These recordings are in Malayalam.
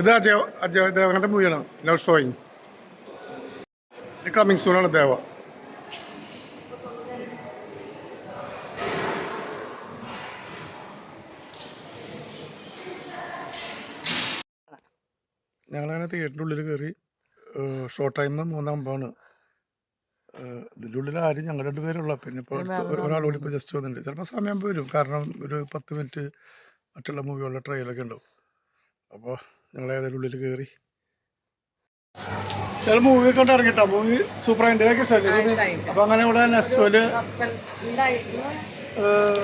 ഇത് അജയ് ദേവന്റെ മൂവിയാണ് ലവ് ഷോയിങ്. ഇത് കമ്മിങ് സൂണാണ് ദേവ. ഞങ്ങളങ്ങനെ തിയേറ്ററിൻ്റെ ഉള്ളിൽ കയറി. Show time 3:50. ഇതിൻ്റെ ഉള്ളിൽ ആരും ഞങ്ങൾ 2 പേരുള്ള, പിന്നെ ഇപ്പോൾ ഒരാളോട് ഇപ്പോൾ ജസ്റ്റ് വന്നിട്ടുണ്ട്. ചിലപ്പോൾ സമയം വരും, കാരണം ഒരു 10 മിനിറ്റ് മറ്റുള്ള മൂവികളുടെ ട്രയലൊക്കെ ഉണ്ടാവും. അപ്പോൾ ഞങ്ങൾ ഏതായാലും ഉള്ളിൽ കയറി ഞങ്ങൾ മൂവി കൊണ്ട് ഇറങ്ങിട്ടോ. മൂവി സൂപ്പർ ആയിട്ട് അപ്പോൾ അങ്ങനെ ഇവിടെ നെസ്റ്റോല്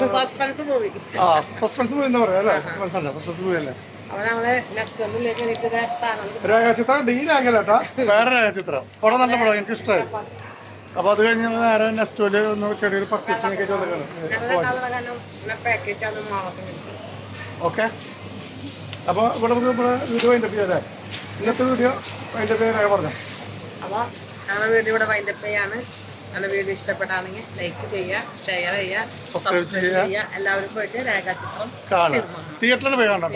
സസ്പെൻസ് മൂവി എന്താ പറയുക അല്ലേ? സസ്പെൻസ് അല്ല, സസ്പെൻസ് മൂവി അല്ലേ? രേഖാചിത്രം ഡീലാകല്ലേട്ടാ, വേറെ രേഖാചിത്രം. പടം നല്ല പടം, എനിക്ക് ഇഷ്ടമായി. അപ്പോൾ അത് കഴിഞ്ഞ് ഞങ്ങൾ നേരെ നെസ്റ്റോല് ഒന്ന് ചെറിയൊരു പർച്ചേസിംഗ് ഒക്കെ വന്നിട്ടാണ്. ഓക്കെ, അപ്പോൾ ഇവിടെ വീഡിയോ വൈൻഡപ്പ് ചെയ്യാം അല്ലേ? ഇന്നത്തെ വീഡിയോ വൈൻഡപ്പ് ചെയ്യാൻ പറഞ്ഞു. അപ്പോൾ ഞങ്ങളുടെ വീഡിയോ ഇവിടെ വൈൻഡപ്പ് ചെയ്യാണ്. ഞങ്ങളുടെ വീഡിയോ ഇഷ്ടപ്പെട്ടാണെങ്കിൽ ലൈക്ക് ചെയ്യുക, ഷെയർ ചെയ്യുക, സബ്സ്ക്രൈബ് ചെയ്യുക. എല്ലാവരും പോയിട്ട് രേഖാചിത്രം കാണാം. തിയേറ്ററിൽ പോയി കാണാം.